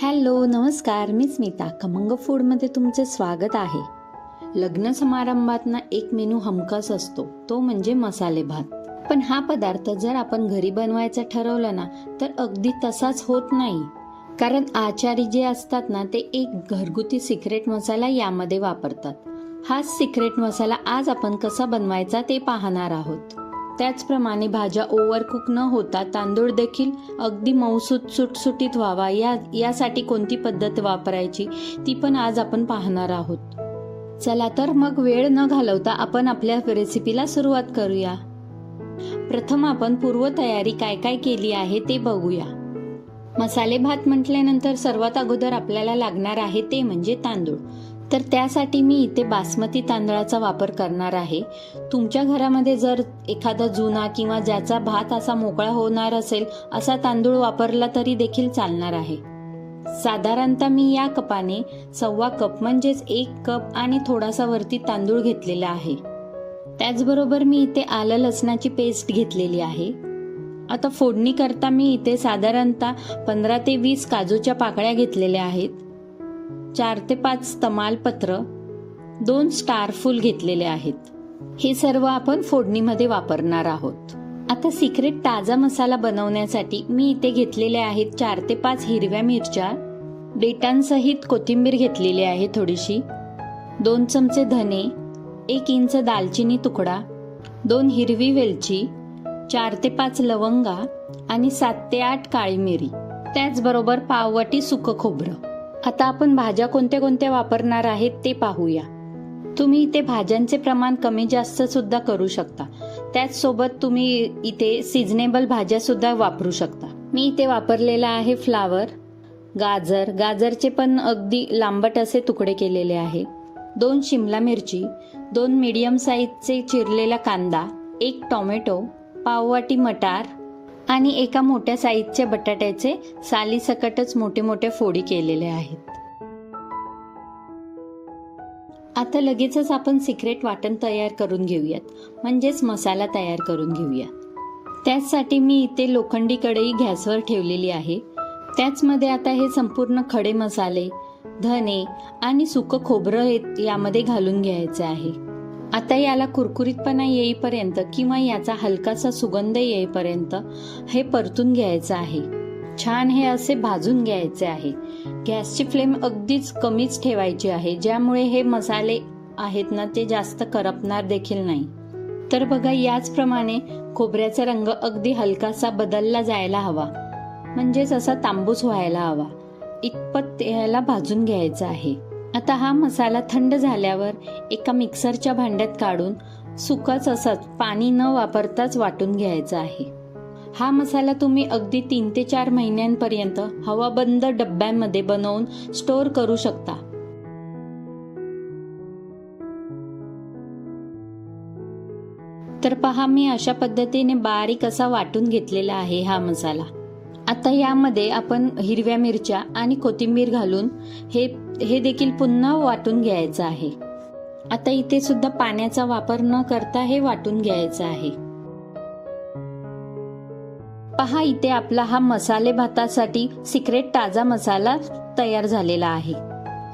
Hello नमस्कार, मी स्मिता. खमंग फूडमध्ये तुमचे स्वागत आहे. लग्न समारंभात ना एक मेनू हमखास असतो, तो म्हणजे मसाले भात. पण हा पदार्थ जर आपण घरी बनवायचा ठरवलं ना तर अगदी तसाच होत नाही. कारण आचारी जे असतात ना ते एक घरगुती सिक्रेट मसाला यामध्ये वापरतात. हाच सिक्रेट मसाला आज आपण कसा बनवायचा ते पाहणार आहोत. त्याचप्रमाणे भाज्या ओव्हरकुक न होता तांदूळ देखील अगदी मऊसूत सुटसुटीत व्हावा यासाठी कोणती पद्धत वापरायची ती पण आज आपण पाहणार आहोत. चला तर मग वेळ न घालवता आपण आपल्या रेसिपीला सुरुवात करूया. प्रथम आपण पूर्वतयारी काय काय केली आहे ते बघूया. मसाले भात म्हटल्यानंतर सर्वात अगोदर आपल्याला लागणार आहे ते म्हणजे तांदूळ. तर त्यासाठी मी इथे बासमती तांदळाचा वापर करणार आहे. तुमच्या घरामध्ये जर एखादा जुना किंवा ज्याचा भात असा मोकळा होणार असेल असा तांदूळ वापरला तरी देखील चालणार आहे. साधारणतः मी या कपाने 1.25 कप म्हणजेच 1 कप आणि थोडासा वरती तांदूळ घेतलेला आहे. त्याचबरोबर मी इथे आलं लसणाची पेस्ट घेतलेली आहे. आता फोडणी करता मी इथे साधारणतः 15 ते 20 काजूच्या पाकळ्या घेतलेल्या आहेत. 4 ते 5 तमालपत्र, 2 स्टार फूल घेतलेले आहेत. हे सर्व आपण फोडणीमध्ये वापरणार आहोत. आता सिक्रेट ताजा मसाला बनवण्यासाठी मी इथे घेतलेले आहेत 4 ते 5 हिरव्या मिरच्या, देठांसहित कोथिंबीर घेतलेली आहे थोडीशी, 2 चमचे धने, 1 इंच दालचिनी तुकडा, 2 हिरवी वेलची, 4 ते 5 लवंगा आणि 7 ते 8 काळी मिरी, त्याचबरोबर पाववाटी सुकं खोबरं. आता आपण भाज्या कोणत्या कोणत्या वापरणार आहेत ते पाहूया. तुम्ही इथे भाज्यांचे प्रमाण कमी जास्त सुद्धा करू शकता. त्याचसोबत तुम्ही इथे सिजनेबल भाज्या सुद्धा वापरू शकता. मी इथे वापरलेला आहे फ्लावर, गाजरचे पण अगदी लांबट असे तुकडे केलेले आहे, 2 शिमला मिरची, 2 मीडियम साईजचे चिरलेला कांदा, 1 टोमॅटो, पाववाटी मटार आणि एका मोठ्या साईजच्या बटाट्याचे सालीसकटच मोठे मोठे फोडी केलेले आहेत. आता लगेचच आपण सिक्रेट वाटण तयार करून घेऊयात, म्हणजेच मसाला तयार करून घेऊया. त्याचसाठी मी इथे लोखंडी कढई गॅसवर ठेवलेली आहे. त्याचमध्ये आता हे संपूर्ण खडे मसाले, धने आणि सुकं खोबरं यामध्ये घालून घ्यायचे आहे. आता याला कुरकुरीतपणा येईपर्यंत किंवा याचा हलकासा सुगंध येईपर्यंत हे परतून घ्यायचं आहे. छान हे असे भाजून घ्यायचे आहे. गॅसची फ्लेम अगदीच कमीच ठेवायची आहे, ज्यामुळे हे मसाले आहेत ना ते जास्त करपणार देखील नाही. तर बघा, याचप्रमाणे खोबऱ्याचा रंग अगदी हलकासा बदलला जायला हवा, म्हणजेच असा तांबूस व्हायला हवा इतपत याला भाजून घ्यायचं आहे. आता हा मसाला थंड झाल्यावर एका मिक्सरच्या भांड्यात काढून सुकाच असाच पाणी न वापरताच वाटून घ्यायचा आहे. हा मसाला तुम्ही अगदी 3 ते 4 महिन्यांपर्यंत हवाबंद डब्यांमध्ये बनवून स्टोअर करू शकता. तर पहा, मी अशा पद्धतीने बारीक असा वाटून घेतलेला आहे हा मसाला. आता यामध्ये आपण हिरव्या मिरच्या आणि कोथिंबीर घालून हे देखील पुन्हा वाटून घ्यायचं आहे. आता इथे सुद्धा पाण्याचा वापर न करता हे वाटून घ्यायचं आहे. पहा, इथे आपला हा मसाले भातासाठी सिक्रेट ताजा मसाला तयार झालेला आहे.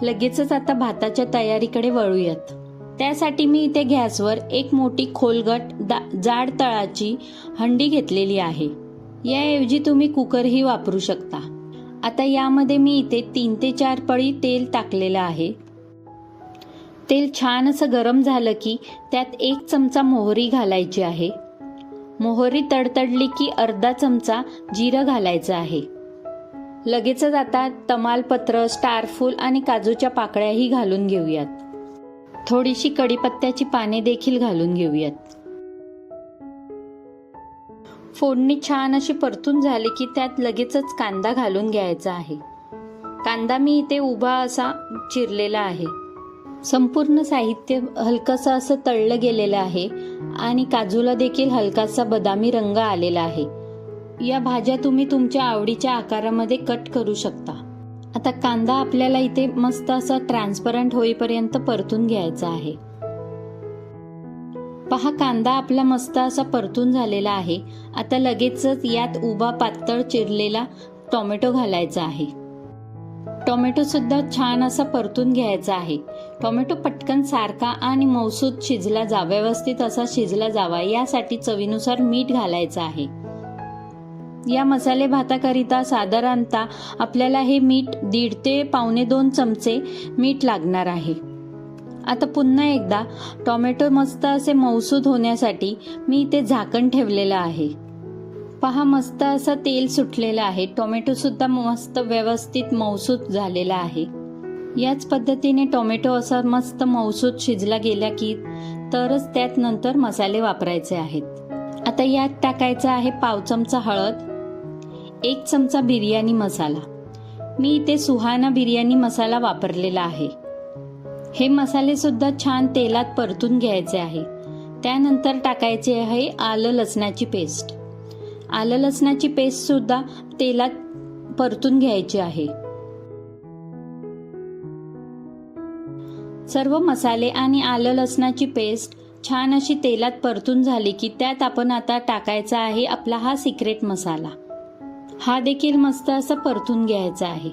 लगेचच आता भाताच्या तयारीकडे वळूयात. त्यासाठी मी इथे गॅसवर एक मोठी खोलगट जाड तळाची हंडी घेतलेली आहे. याऐवजी तुम्ही कुकरही वापरू शकता. आता यामध्ये मी इथे 3 ते 4 पळी तेल टाकलेलं आहे. तेल छान असं गरम झालं की त्यात 1 चमचा मोहरी घालायची आहे. मोहरी तडतडली की अर्धा चमचा जिरं घालायचं आहे. लगेचच आता तमालपत्र, स्टारफूल आणि काजूच्या पाकळ्याही घालून घेऊयात. थोडीशी कढीपत्त्याची पाने देखील घालून घेऊयात. फोडणी छान अशी परतून झाली की त्यात लगेचच कांदा घालून घ्यायचा आहे. कांदा मी इथे उभा असा चिरलेला आहे. संपूर्ण साहित्य हलकसं असं तळलं गेलेलं आहे आणि काजूला देखील हलकासा बदामी रंग आलेला आहे. या भाज्या तुम्ही तुमच्या आवडीच्या आकारामध्ये कट करू शकता. आता कांदा आपल्याला इथे मस्त असा ट्रान्सपरंट होईपर्यंत परतून घ्यायचा आहे. पहा, कांदा आपला मस्त असा परतून झालेला आहे. आता लगेचच यात उभा पातळ चिरलेला टोमॅटो घालायचा आहे. टोमॅटो सुद्धा छान असा परतून घ्यायचा आहे. टोमॅटो पटकन सारखा आणि मऊसूत शिजला जावा, व्यवस्थित असा शिजला जावा यासाठी चवीनुसार मीठ घालायचं आहे. या मसाले भाताकरिता साधारणतः आपल्याला हे मीठ 1.5 ते 1.25 चमचे मीठ लागणार आहे. आता पुन्हा एकदा टोमॅटो मस्त असे मऊसूत होण्यासाठी मी इथे झाकण ठेवलेलं आहे. पहा, मस्त असं तेल सुटलेलं आहे. टोमॅटो सुद्धा मस्त व्यवस्थित मऊसूत झालेला आहे. याच पद्धतीने टोमॅटो असा मस्त मऊसूत शिजला गेला की तरच त्यात नंतर मसाले वापरायचे आहेत. आता यात टाकायचा आहे 1/2 चमचा हळद, 1 चमचा बिर्याणी मसाला. मी इथे सुहाना बिर्याणी मसाला वापरलेला आहे. हे मसाले सुद्धा छान तेलात परतून घ्यायचे आहे. त्यानंतर टाकायचे आहे आलं लसणाची पेस्ट. आलं लसणाची पेस्ट सुद्धा तेलात परतून घ्यायची आहे. सर्व मसाले आणि आलं लसणाची पेस्ट छान अशी तेलात परतून झाली की त्यात आपण आता टाकायचा आहे आपला हा सिक्रेट मसाला. हा देखील मस्त असा परतून घ्यायचा आहे.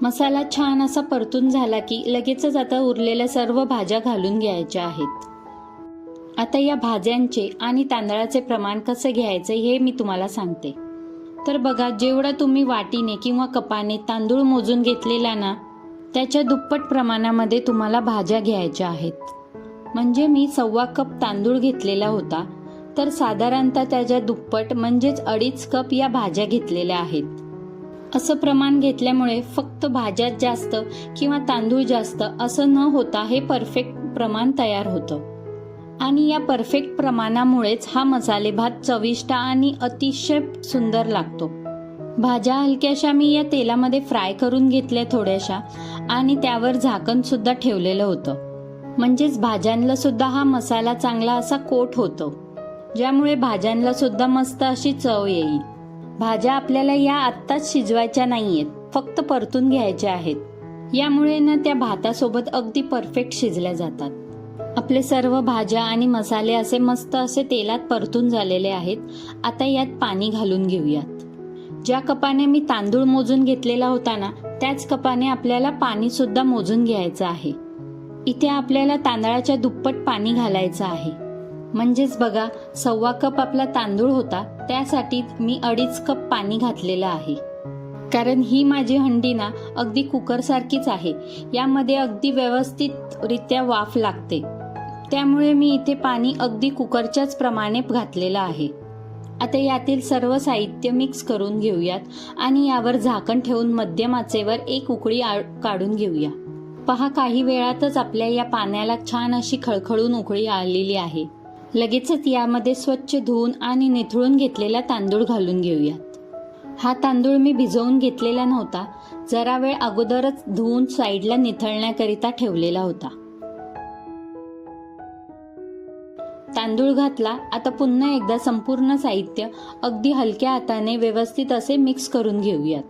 मसाला छान असा परतून झाला की लगेचच आता उरलेल्या सर्व भाज्या घालून घ्यायच्या आहेत. आता या भाज्यांचे आणि तांदळाचे प्रमाण कसं घ्यायचं हे मी तुम्हाला सांगते. तर बघा, जेवढा तुम्ही वाटीने किंवा कपाने तांदूळ मोजून घेतलेला ना, त्याच्या दुप्पट प्रमाणामध्ये तुम्हाला भाज्या घ्यायच्या आहेत. म्हणजे मी 1.25 कप तांदूळ घेतलेला होता, तर साधारणतः त्याच्या दुप्पट म्हणजेच 2.5 कप या भाज्या घेतलेल्या आहेत. असं प्रमाण घेतल्यामुळे फक्त भाज्या जास्त किंवा तांदूळ जास्त असं न होता हे परफेक्ट प्रमाण तयार होतं. आणि या परफेक्ट प्रमाणामुळेच हा मसाले भात चविष्ट आणि अतिशय सुंदर लागतो. भाज्या हलक्याशा मी या तेलामध्ये फ्राय करून घेतल्या थोड्याशा आणि त्यावर झाकण सुद्धा ठेवलेलं होतं. म्हणजेच भाज्यांना सुद्धा हा मसाला चांगला असा कोट होतो, ज्यामुळे भाज्यांना सुद्धा मस्त अशी चव येईल. भाज्या आपल्याला या आत्ताच शिजवायच्या नाहीयेत, फक्त परतून घ्यायच्या आहेत. यामुळे ना त्या भातासोबत अगदी परफेक्ट शिजल्या जातात. आपले सर्व भाज्या आणि मसाले असे मस्त असे तेलात परतून झालेले आहेत. आता यात पाणी घालून घेऊयात. ज्या कपाने मी तांदूळ मोजून घेतलेला होता ना, त्याच कपाने आपल्याला पाणी सुद्धा मोजून घ्यायचं आहे. इथे आपल्याला तांदळाच्या दुप्पट पाणी घालायचं आहे. म्हणजेच बघा, 1.25 कप आपला तांदूळ होता, त्यासाठी मी 2.5 कप पाणी घातलेलं आहे. कारण ही माझी हंडी ना अगदी कुकर सारखीच आहे. यामध्ये अगदी व्यवस्थितरित्या वाफ लागते. त्यामुळे मी इथे पाणी अगदी कुकरच्याच प्रमाणे घातलेलं आहे. आता यातील सर्व साहित्य मिक्स करून घेऊयात आणि यावर झाकण ठेवून मध्यम आचेवर एक उकळी काढून घेऊया. पहा, काही वेळातच आपल्या या पाण्याला छान अशी खळखळून उकळी आलेली आहे. लगेचच यामध्ये स्वच्छ धुवून आणि निथळून घेतलेला तांदूळ घालून घेऊयात. हा तांदूळ मी भिजवून घेतलेला नव्हता, जरा वेळ अगोदरच धुवून साईडला निथळण्याकरिता ठेवलेला होता. तांदूळ घातला. आता पुन्हा एकदा संपूर्ण साहित्य अगदी हलक्या हाताने व्यवस्थित असे मिक्स करून घेऊयात.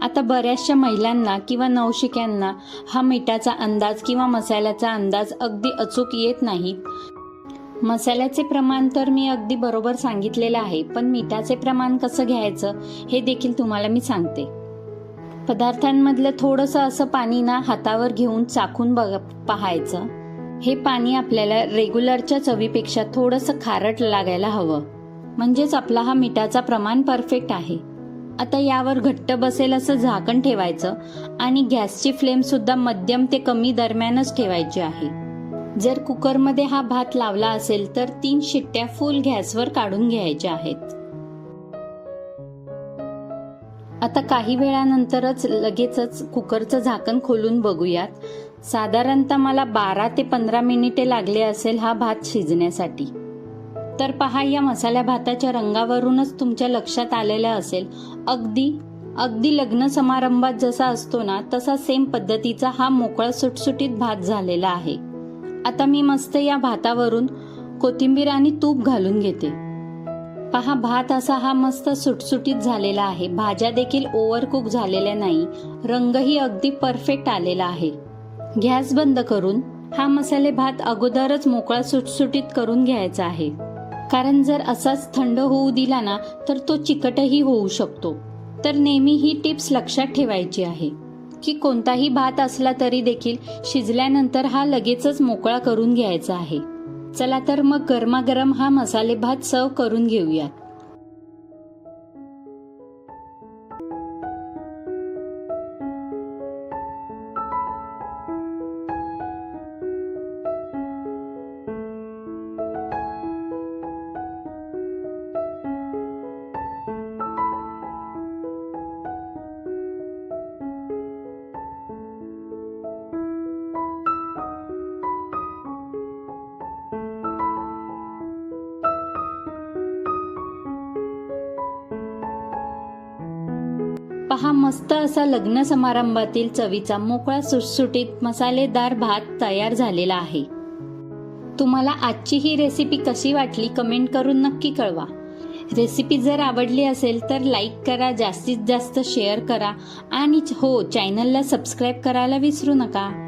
आता बऱ्याचशा महिलांना किंवा नवशिक्यांना हा मिठाचा अंदाज किंवा मसाल्याचा अंदाज अगदी अचूक येत नाही. मसाल्याचे प्रमाण तर मी अगदी बरोबर सांगितलेलं आहे, पण मिठाचे प्रमाण कसं घ्यायचं हे देखील तुम्हाला मी सांगते. पदार्थांमधलं थोडंसं असं पाणी ना हातावर घेऊन चाखून पाहायचं. हे पाणी आपल्याला रेग्युलरच्या चवीपेक्षा थोडंसं खारट लागायला हवं, म्हणजेच आपला हा मिठाचा प्रमाण परफेक्ट आहे. आता यावर घट्ट बसेल असं झाकण ठेवायचं आणि गॅसची फ्लेम सुद्धा मध्यम ते कमी दरम्यानच ठेवायची आहे. जर कुकरमध्ये हा भात लावला असेल तर 3 शिट्ट्या फुल गॅसवर काढून घ्यायच्या आहेत. आता काही वेळानंतरच लगेचच कुकरचं झाकण खोलून बघूयात. साधारणतः मला 12 ते 15 मिनिटे लागले असेल हा भात शिजण्यासाठी. तर पहा, या मसाल्या भाताच्या रंगावरूनच तुमच्या लक्षात आलेलं असेल, अगदी लग्न समारंभात जसा असतो ना तसा सेम पद्धतीचा हा मोकळा सुटसुटीत भात झालेला आहे. आता मी मस्त या भातावरून कोथिंबीर आणि तूप घालून घेते. पहा, भात असा हा मस्त सुटसुटीत झालेला आहे. भाज्या देखील ओव्हरकुक झालेल्या नाही. रंगही अगदी परफेक्ट आलेला आहे. गॅस बंद करून हा मसाले भात अगोदरच मोकळा सुटसुटीत करून घ्यायचा आहे. कारण जर असाच थंड होऊ दिला ना तर तो चिकटही होऊ शकतो. तर नेहमी ही टिप्स लक्षात ठेवायची आहे की कोणताही भात असला तरी देखील शिजल्यानंतर हा लगेचच मोकळा करून घ्यायचा आहे. चला तर मग गरमागरम हा मसाले भात सर्व करून घेऊयात. पहा, मस्त असा लग्न समारंभातील चवीचा मोकळा सुटसुटीत मसालेदार भात तयार झालेला आहे. तुम्हाला आजची ही रेसिपी कशी वाटली कमेंट करून नक्की कळवा. रेसिपी जर आवडली असेल तर लाईक करा, जास्तीत जास्त शेअर करा आणि हो, चॅनलला सबस्क्राईब करायला विसरू नका.